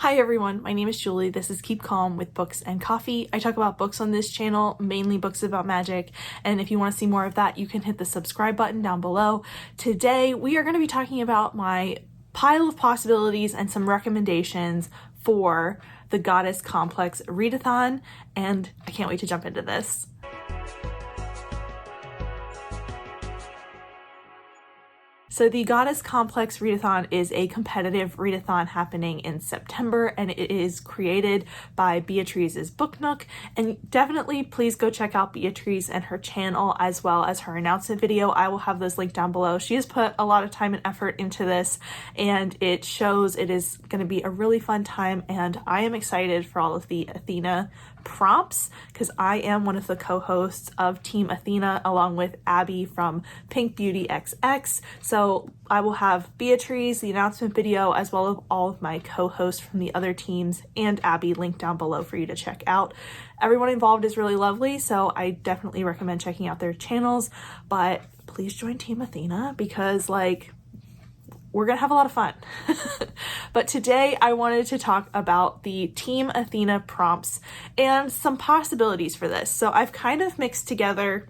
Hi everyone, my name is Julie. This is Keep Calm with Books and Coffee. I talk about books on this channel, mainly books about magic, and if you want to see more of that, you can hit the subscribe button down below. Today, we are going to be talking about my pile of possibilities and some recommendations for the Goddess Complex Readathon, and I can't wait to jump into this. So the Goddess Complex Readathon is a competitive readathon happening in September, and it is created by Beatrice's Book Nook. And definitely please go check out Beatrice and her channel as well as her announcement video. I will have those linked down below. She has put a lot of time and effort into this, and it shows it is going to be a really fun time, and I am excited for all of the Athena prompts because I am one of the co-hosts of Team Athena along with Abby from Pink Beauty XX. So I will have Beatrice, the announcement video, as well as all of my co-hosts from the other teams and Abby linked down below for you to check out. Everyone involved is really lovely, so I definitely recommend checking out their channels, but please join Team Athena because we're gonna have a lot of fun. But today I wanted to talk about the Team Athena prompts and some possibilities for this. So I've kind of mixed together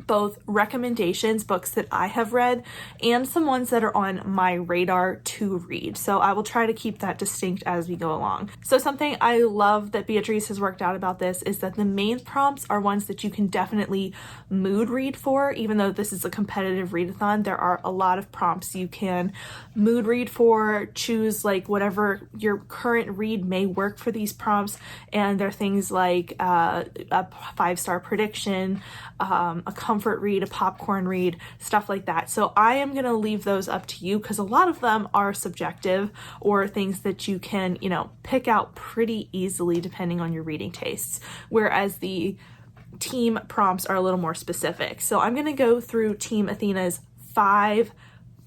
both recommendations, books that I have read, and some ones that are on my radar to read. So I will try to keep that distinct as we go along. So something I love that Beatrice has worked out about this is that the main prompts are ones that you can definitely mood read for. Even though this is a competitive readathon, there are a lot of prompts you can mood read for, choose whatever your current read may work for these prompts. And there are things like a 5-star prediction, a comfort read, a popcorn read, stuff like that. So I am going to leave those up to you because a lot of them are subjective or things that you can, pick out pretty easily depending on your reading tastes. Whereas the team prompts are a little more specific. So I'm going to go through Team Athena's 5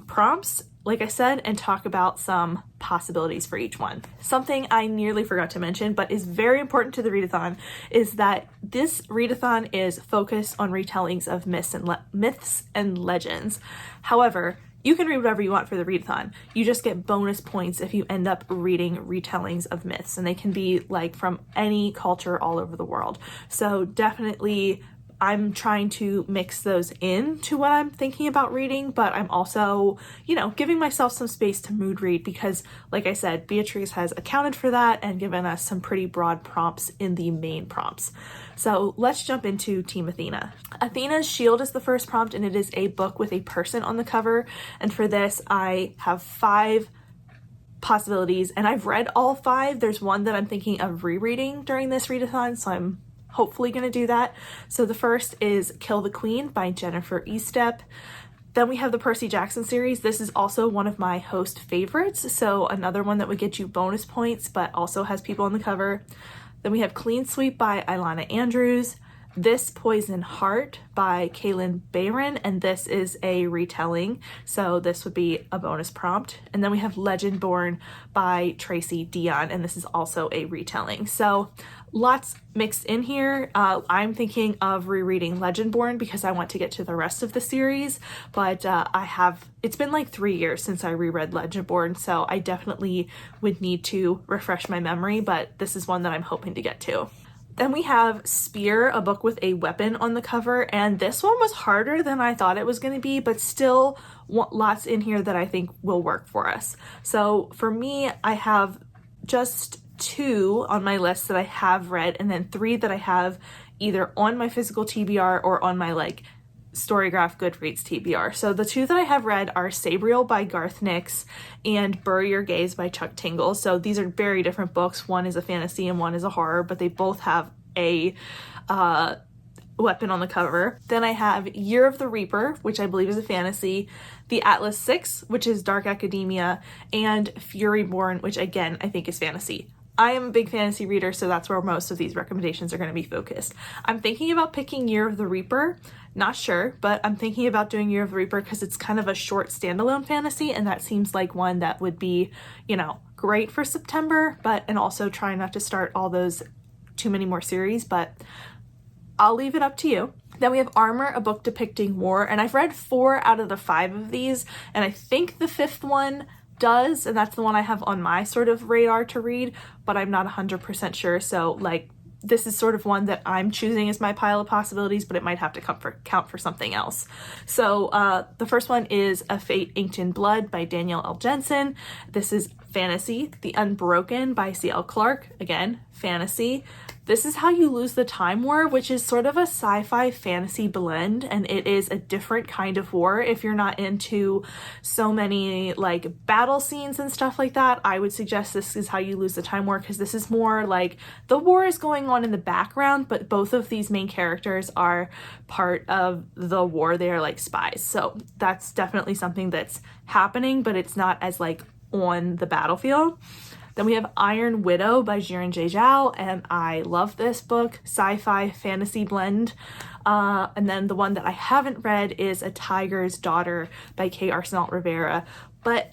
prompts, like I said, and talk about some possibilities for each one. Something I nearly forgot to mention, but is very important to the readathon, is that this readathon is focused on retellings of myths and legends. However, you can read whatever you want for the readathon. You just get bonus points if you end up reading retellings of myths, and they can be from any culture all over the world. So definitely I'm trying to mix those into what I'm thinking about reading, but I'm also, giving myself some space to mood read because, like I said, Beatrice has accounted for that and given us some pretty broad prompts in the main prompts. So let's jump into Team Athena. Athena's Shield is the first prompt, and it is a book with a person on the cover. And for this, I have 5 possibilities, and I've read all 5. There's one that I'm thinking of rereading during this readathon, so I'm hopefully going to do that. So the first is Kill the Queen by Jennifer Estep. Then we have the Percy Jackson series. This is also one of my host favorites, so another one that would get you bonus points but also has people on the cover. Then we have Clean Sweep by Ilana Andrews, This Poison Heart by Kaylin Bayron, and this is a retelling, so this would be a bonus prompt. And then we have Legendborn by Tracy Dion, and this is also a retelling. So lots mixed in here. I'm thinking of rereading Legendborn because I want to get to the rest of the series, but it's been 3 years since I reread Legendborn, so I definitely would need to refresh my memory, but this is one that I'm hoping to get to. Then we have Spear, a book with a weapon on the cover, and this one was harder than I thought it was going to be, but still lots in here that I think will work for us. So for me, I have just 2 on my list that I have read, and then 3 that I have either on my physical TBR or on my Storygraph Goodreads TBR. So the 2 that I have read are Sabriel by Garth Nix and Bury Your Gaze by Chuck Tingle. So these are very different books. One is a fantasy and one is a horror, but they both have a weapon on the cover. Then I have Year of the Reaper, which I believe is a fantasy, The Atlas 6, which is dark academia, and Furyborn, which again I think is fantasy. I am a big fantasy reader, so that's where most of these recommendations are going to be focused. I'm thinking about picking Year of the Reaper. Not sure, but I'm thinking about doing Year of the Reaper because it's kind of a short standalone fantasy, and that seems like one that would be, great for September, and also try not to start all those too many more series, but I'll leave it up to you. Then we have Armor, a book depicting war, and I've read 4 out of the 5 of these, and I think the 5th one does, and that's the one I have on my sort of radar to read, but I'm not 100% sure. So like, this is sort of one that I'm choosing as my pile of possibilities, but it might have to count for something else. So the first one is A Fate Inked in Blood by Danielle L. Jensen. This is fantasy. The Unbroken by C.L. Clarke. Again, fantasy. This is How You Lose the Time War, which is sort of a sci-fi fantasy blend, and it is a different kind of war. If you're not into so many like battle scenes and stuff like that, I would suggest this is How You Lose the Time War, because this is more like the war is going on in the background, but both of these main characters are part of the war. They are like spies. So that's definitely something that's happening, but it's not as like on the battlefield. Then we have Iron Widow by Jiren J. Zhao, and I love this book, sci-fi fantasy blend. And then the one that I haven't read is A Tiger's Daughter by K. Arsenault Rivera. But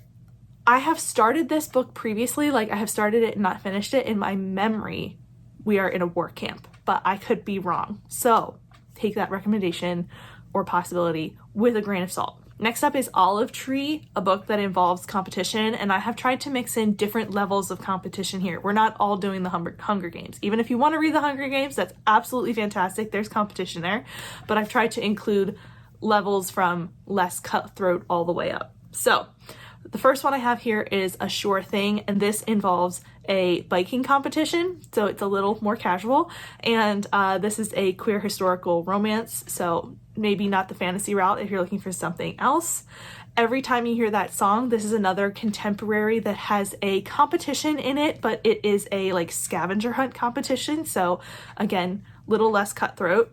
I have started this book previously, like I have started it and not finished it. In my memory, we are in a war camp, but I could be wrong. So take that recommendation or possibility with a grain of salt. Next up is Olive Tree, a book that involves competition, and I have tried to mix in different levels of competition here. We're not all doing the Hunger Games. Even if you want to read the Hunger Games, that's absolutely fantastic. There's competition there, but I've tried to include levels from less cutthroat all the way up. So the first one I have here is A Sure Thing, and this involves a biking competition, so it's a little more casual, and this is a queer historical romance, so maybe not the fantasy route if you're looking for something else. Every time you hear that song, this is another contemporary that has a competition in it, but it is a like scavenger hunt competition, so again, little less cutthroat.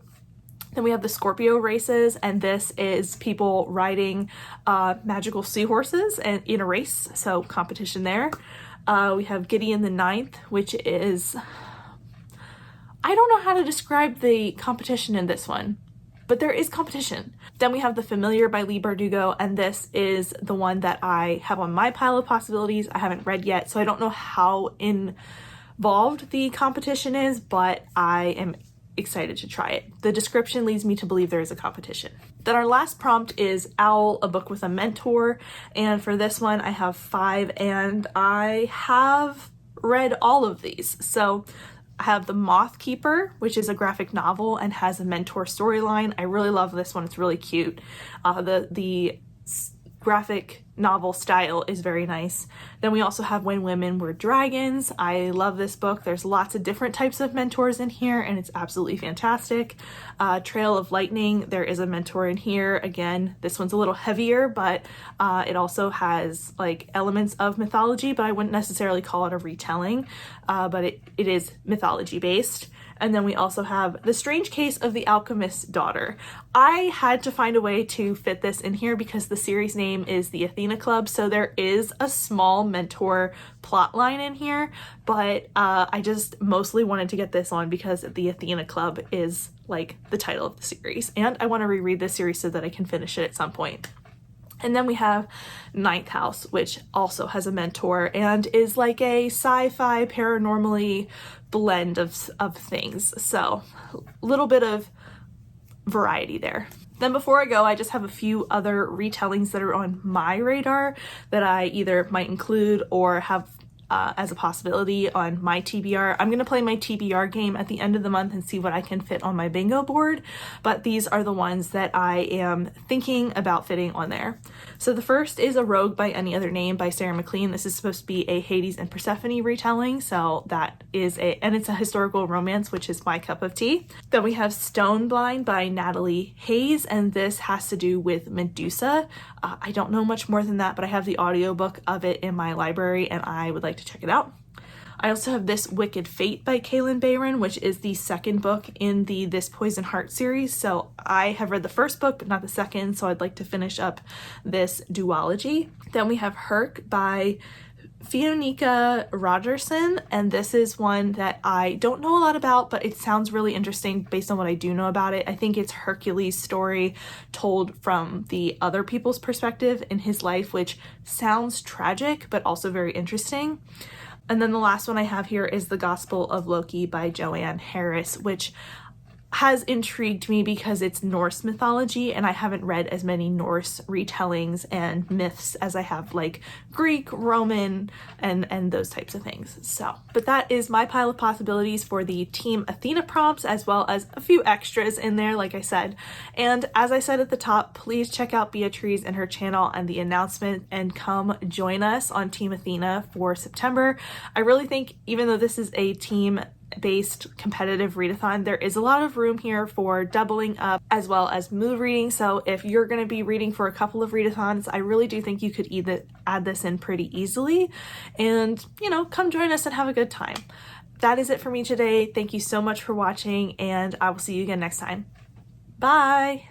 Then we have the Scorpio races, and this is people riding magical seahorses and in a race, so competition there. We have Gideon the Ninth, which is, I don't know how to describe the competition in this one, but there is competition. Then we have The Familiar by Leigh Bardugo, and this is the one that I have on my pile of possibilities. I haven't read yet, so I don't know how involved the competition is, but I am excited to try it. The description leads me to believe there is a competition. Then our last prompt is Owl, a book with a mentor, and for this one I have 5, and I have read all of these. So I have The Moth Keeper, which is a graphic novel and has a mentor storyline. I really love this one. It's really cute. The graphic novel style is very nice. Then we also have When Women Were Dragons. I love this book. There's lots of different types of mentors in here, and it's absolutely fantastic. Trail of Lightning, there is a mentor in here. Again, this one's a little heavier, but it also has like elements of mythology, but I wouldn't necessarily call it a retelling, but it is mythology based. And then we also have The Strange Case of the Alchemist's Daughter. I had to find a way to fit this in here because the series name is the Athena Club, so there is a small mentor plot line in here, but I just mostly wanted to get this on because the Athena Club is like the title of the series, and I want to reread this series so that I can finish it at some point. And then we have Ninth House, which also has a mentor and is like a sci-fi paranormally blend of things. So a little bit of variety there. Then before I go, I just have a few other retellings that are on my radar that I either might include or have as a possibility on my TBR. I'm going to play my TBR game at the end of the month and see what I can fit on my bingo board, but these are the ones that I am thinking about fitting on there. So the first is A Rogue by Any Other Name by Sarah McLean. This is supposed to be a Hades and Persephone retelling, so that is and it's a historical romance, which is my cup of tea. Then we have Stone Blind by Natalie Hayes, and this has to do with Medusa. I don't know much more than that, but I have the audiobook of it in my library and I would like to check it out. I also have This Wicked Fate by Kaylin Bayron, which is the second book in the This Poison Heart series. So I have read the first book, but not the second, so I'd like to finish up this duology. Then we have Herc by Fionica Rogerson, and this is one that I don't know a lot about, but it sounds really interesting based on what I do know about it. I think it's Hercules' story told from the other people's perspective in his life, which sounds tragic, but also very interesting. And then the last one I have here is The Gospel of Loki by Joanne Harris, which has intrigued me because it's Norse mythology, and I haven't read as many Norse retellings and myths as I have like Greek, Roman, and those types of things. So, but that is my pile of possibilities for the Team Athena prompts, as well as a few extras in there, like I said. And as I said at the top, please check out Beatrice and her channel and the announcement and come join us on Team Athena for September. I really think, even though this is a team based competitive readathon, there is a lot of room here for doubling up as well as mood reading. So if you're going to be reading for a couple of readathons, I really do think you could either add this in pretty easily and, you know, come join us and have a good time. That is it for me today. Thank you so much for watching, and I will see you again next time. Bye!